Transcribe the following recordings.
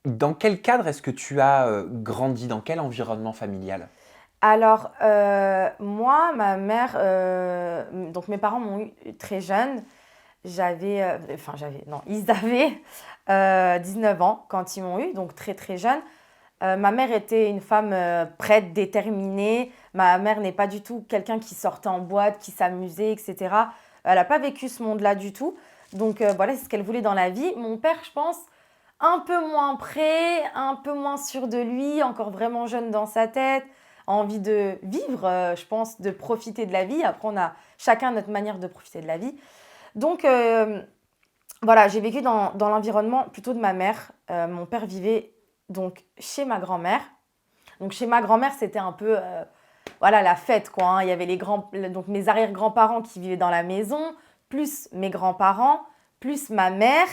Dans quel cadre est-ce que tu as, grandi? Dans quel environnement familial? Alors, moi, ma mère, donc mes parents m'ont eu très jeune. Non, ils avaient 19 ans quand ils m'ont eu, donc très très jeune. Ma mère était une femme prête, déterminée. Ma mère n'est pas du tout quelqu'un qui sortait en boîte, qui s'amusait, etc. Elle n'a pas vécu ce monde-là du tout. Donc voilà, c'est ce qu'elle voulait dans la vie. Mon père, je pense, un peu moins prêt, un peu moins sûr de lui, encore vraiment jeune dans sa tête, envie de vivre, je pense, de profiter de la vie. Après, on a chacun notre manière de profiter de la vie. Donc voilà, j'ai vécu dans l'environnement plutôt de ma mère. Mon père vivait donc chez ma grand-mère. Donc chez ma grand-mère, c'était un peu voilà la fête quoi, hein. Il y avait donc mes arrière-grands-parents qui vivaient dans la maison, plus mes grands-parents, plus ma mère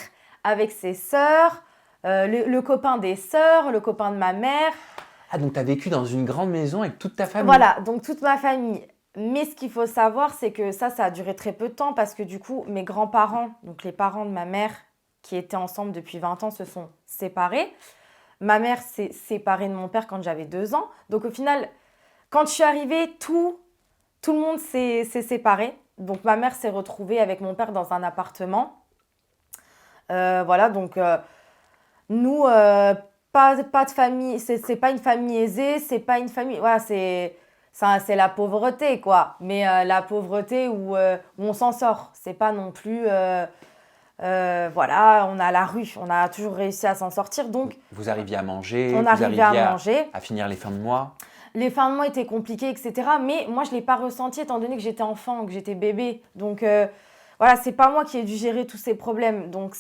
avec ses sœurs, le copain des sœurs, le copain de ma mère. Ah donc tu as vécu dans une grande maison avec toute ta famille? Voilà, donc toute ma famille. Mais ce qu'il faut savoir, c'est que ça a duré très peu de temps parce que du coup, mes grands-parents, donc les parents de ma mère, qui étaient ensemble depuis 20 ans, se sont séparés. Ma mère s'est séparée de mon père quand j'avais 2 ans. Donc au final, quand je suis arrivée, tout le monde s'est séparé. Donc ma mère s'est retrouvée avec mon père dans un appartement. Voilà, donc nous, pas de famille, c'est pas une famille aisée, c'est pas une famille, voilà, c'est la pauvreté, quoi. Mais la pauvreté où on s'en sort. C'est pas non plus, voilà, on a la rue, on a toujours réussi à s'en sortir. Donc, Vous arriviez à manger, on vous arrivait à arriviez manger. à finir les fins de mois? Les fins de mois étaient compliquées, etc. Mais moi, je ne l'ai pas ressenti étant donné que j'étais enfant, que j'étais bébé. Donc, voilà, c'est pas moi qui ai dû gérer tous ces problèmes. Donc,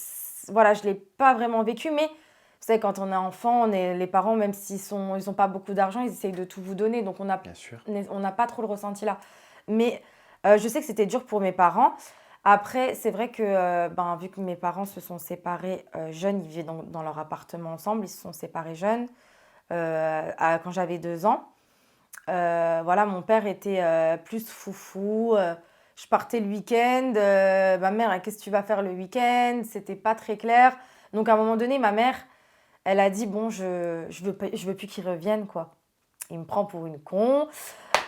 voilà, je ne l'ai pas vraiment vécu. Mais vous savez, quand on est enfant, les parents, même ils ont pas beaucoup d'argent, ils essayent de tout vous donner. Donc, Bien sûr. on n'a pas trop le ressenti là. Mais je sais que c'était dur pour mes parents. Après, c'est vrai que, ben, vu que mes parents se sont séparés jeunes, ils vivaient dans leur appartement ensemble, ils se sont séparés jeunes quand j'avais 2 ans. Voilà, mon père était plus foufou. Je partais le week-end. Ma mère, qu'est-ce que tu vas faire le week-end? C'était pas très clair. Donc à un moment donné, ma mère, elle a dit, bon, je veux plus qu'il revienne, quoi. Il me prend pour une con.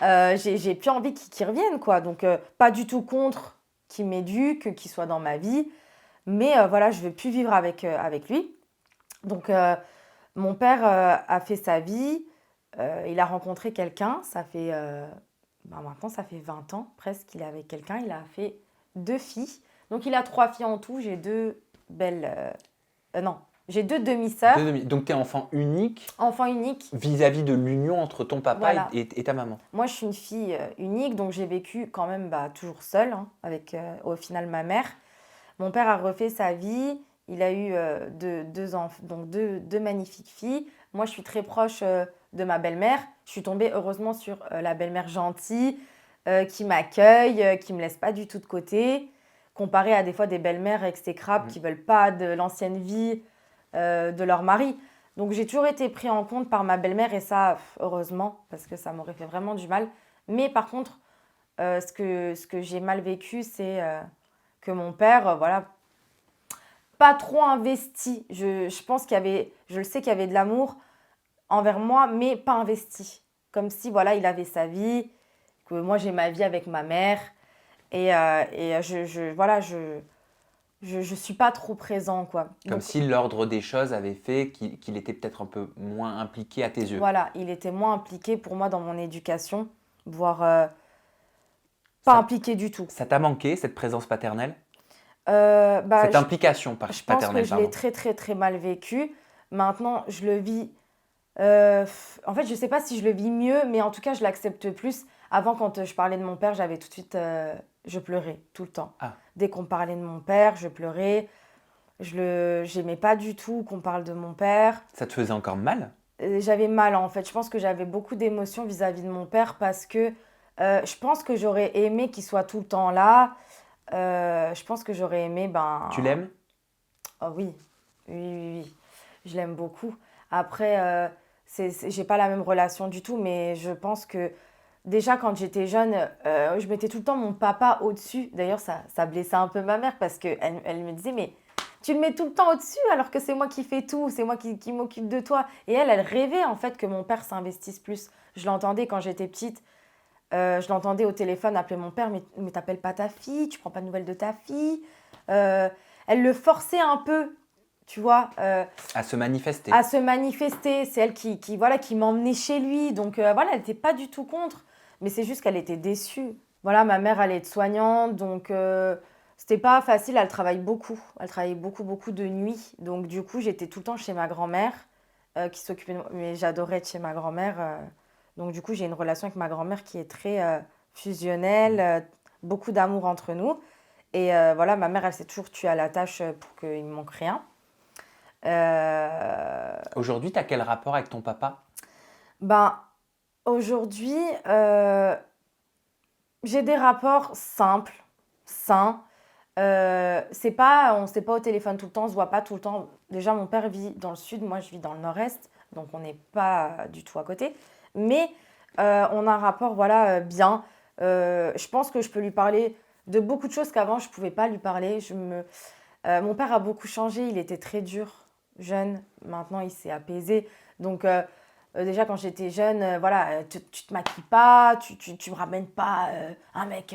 J'ai plus envie qu'il revienne, quoi. Donc pas du tout contre qu'il m'éduque, qu'il soit dans ma vie. Mais voilà, je veux plus vivre avec lui. Donc mon père a fait sa vie. Il a rencontré quelqu'un, maintenant ça fait 20 ans presque qu'il est avec quelqu'un. Il a fait 2 filles. Donc il a 3 filles en tout. J'ai deux belles. Non, j'ai deux demi-sœurs, Donc tu es enfant unique enfants uniques. vis-à-vis de l'union entre ton papa Voilà. et ta maman? Moi je suis une fille unique, donc j'ai vécu quand même toujours seule, hein, avec au final ma mère. Mon père a refait sa vie. Il a eu donc deux magnifiques filles. Moi, je suis très proche de ma belle-mère. Je suis tombée heureusement sur la belle-mère gentille qui m'accueille, qui me laisse pas du tout de côté, comparé à des fois des belles-mères exécrables Mm. qui veulent pas de l'ancienne vie de leur mari. Donc j'ai toujours été pris en compte par ma belle-mère et ça, heureusement, parce que ça m'aurait fait vraiment du mal. Mais par contre, ce que j'ai mal vécu, c'est que mon père, voilà, pas trop investi. Je pense je le sais qu'il y avait de l'amour envers moi, mais pas investi. Comme si, voilà, il avait sa vie, que moi j'ai ma vie avec ma mère, et voilà, je suis pas trop présent, quoi. Comme Donc si l'ordre des choses avait fait qu'il était peut-être un peu moins impliqué à tes yeux. voilà, il était moins impliqué pour moi dans mon éducation, voire pas Ça, impliqué du tout. ça t'a manqué, cette présence paternelle? Bah, Cette implication je pense que paternelle, je l'ai pardon. très très très mal vécu. Maintenant, je le vis. En fait, je sais pas si je le vis mieux, mais en tout cas, je l'accepte plus. Avant, quand je parlais de mon père, j'avais tout de suite, je pleurais tout le temps. Ah, Dès qu'on parlait de mon père, je pleurais. J'aimais pas du tout qu'on parle de mon père. ça te faisait encore mal? J'avais mal en fait. Je pense que j'avais beaucoup d'émotions vis-à-vis de mon père parce que je pense que j'aurais aimé qu'il soit tout le temps là. Je pense que j'aurais aimé, Tu ben, l'aimes? oh oui, oui, oui, oui. Je l'aime beaucoup. Après, j'ai pas la même relation du tout, mais je pense que déjà quand j'étais jeune, je mettais tout le temps mon papa au-dessus. D'ailleurs, ça blessait un peu ma mère parce qu'elle elle me disait, mais tu le mets tout le temps au-dessus alors que c'est moi qui fais tout, c'est moi qui m'occupe de toi. Et elle rêvait en fait que mon père s'investisse plus. Je l'entendais quand j'étais petite, je l'entendais au téléphone appeler mon père, mais t'appelles pas ta fille, tu prends pas de nouvelles de ta fille. Euh, Elle le forçait un peu, tu vois, À se manifester. à se manifester. C'est elle voilà, qui m'emmenait chez lui. Donc voilà, elle n'était pas du tout contre. Mais c'est juste qu'elle était déçue. Voilà, ma mère, elle est soignante. Donc c'était pas facile. Elle travaille beaucoup. Elle travaillait beaucoup, beaucoup de nuit. Donc du coup, j'étais tout le temps chez ma grand-mère qui s'occupait de moi. Mais j'adorais être chez ma grand-mère. Donc du coup, j'ai une relation avec ma grand-mère qui est très fusionnelle. Beaucoup d'amour entre nous. Et voilà, ma mère, elle s'est toujours tuée à la tâche pour qu'il ne manque rien. Aujourd'hui, tu as quel rapport avec ton papa? Ben, aujourd'hui, j'ai des rapports simples, sains. On ne s'est pas au téléphone tout le temps, on ne se voit pas tout le temps. Déjà, mon père vit dans le sud, moi je vis dans le nord-est, donc on n'est pas du tout à côté. Mais on a un rapport voilà, bien. Je pense que je peux lui parler de beaucoup de choses qu'avant je ne pouvais pas lui parler. Mon père a beaucoup changé, il était très dur, jeune. Maintenant, il s'est apaisé. Donc, déjà, quand j'étais jeune, voilà, tu te maquilles pas, tu me ramènes pas un mec,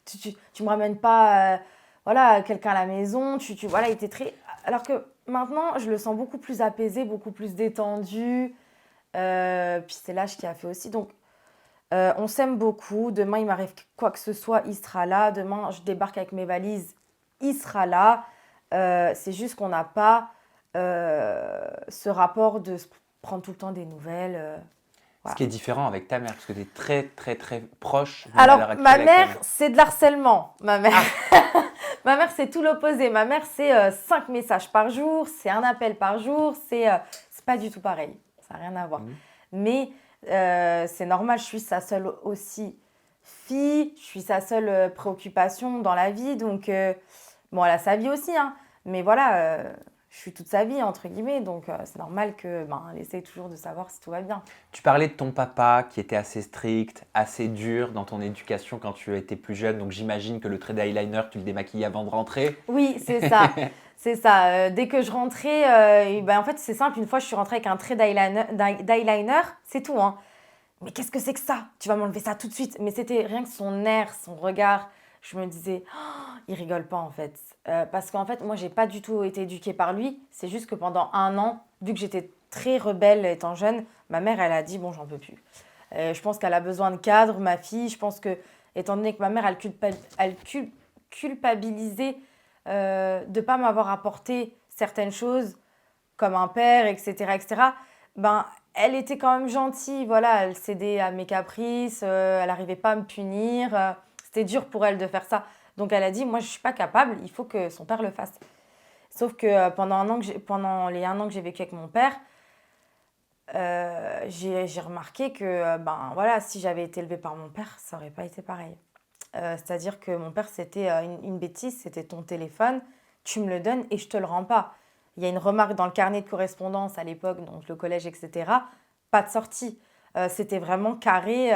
tu me ramènes pas voilà, quelqu'un à la maison. Voilà, il était très. Alors que maintenant, je le sens beaucoup plus apaisé, beaucoup plus détendu. Puis c'est l'âge qui a fait aussi. Donc, on s'aime beaucoup. Demain, il m'arrive quoi que ce soit, il sera là. Demain, je débarque avec mes valises, il sera là. C'est juste qu'on n'a pas ce rapport de se prendre tout le temps des nouvelles. Ce Voilà. qui est différent avec ta mère, parce que tu es très, très, très proche, même à Alors, l'heure actuelle, ma avec ta mère, mère. c'est de l'harcèlement. Ma mère, ma mère, c'est tout l'opposé. Ma mère, c'est 5 messages par jour, c'est un appel par jour, c'est pas du tout pareil. Ça n'a rien à voir. Mhm. Mais c'est normal, je suis sa seule aussi fille, je suis sa seule préoccupation dans la vie. Donc, bon, elle a sa vie aussi, hein. Mais voilà, je suis toute sa vie, entre guillemets. Donc, c'est normal qu'elle essaye toujours de savoir si tout va bien. Tu parlais de ton papa qui était assez strict, assez dur dans ton éducation quand tu étais plus jeune. Donc j'imagine que le trait d'eyeliner, tu le démaquillais avant de rentrer. Oui, c'est ça. C'est ça. Dès que je rentrais, en fait, c'est simple. Une fois, je suis rentrée avec un trait d'eyeliner, c'est tout, hein. Mais qu'est-ce que c'est que ça? Tu vas m'enlever ça tout de suite. Mais c'était rien que son air, son regard. Je me disais, oh, il rigole pas en fait. Parce qu'en fait, moi, j'ai pas du tout été éduquée par lui. C'est juste que pendant un an, vu que j'étais très rebelle étant jeune, ma mère, elle a dit, bon, j'en peux plus. Je pense qu'elle a besoin de cadre, ma fille. Je pense que, étant donné que ma mère, elle culpabilisait de ne pas m'avoir apporté certaines choses, comme un père, etc., etc., ben, elle était quand même gentille, voilà, elle cédait à mes caprices, elle n'arrivait pas à me punir, c'était dur pour elle de faire ça. Donc elle a dit, moi je ne suis pas capable, il faut que son père le fasse. Sauf que pendant les un an que j'ai vécu avec mon père, j'ai remarqué que voilà, si j'avais été élevée par mon père, ça n'aurait pas été pareil. C'est-à-dire que mon père, c'était une bêtise, c'était ton téléphone, tu me le donnes et je te le rends pas. Il y a une remarque dans le carnet de correspondance à l'époque, donc le collège, etc. Pas de sortie. C'était vraiment carré.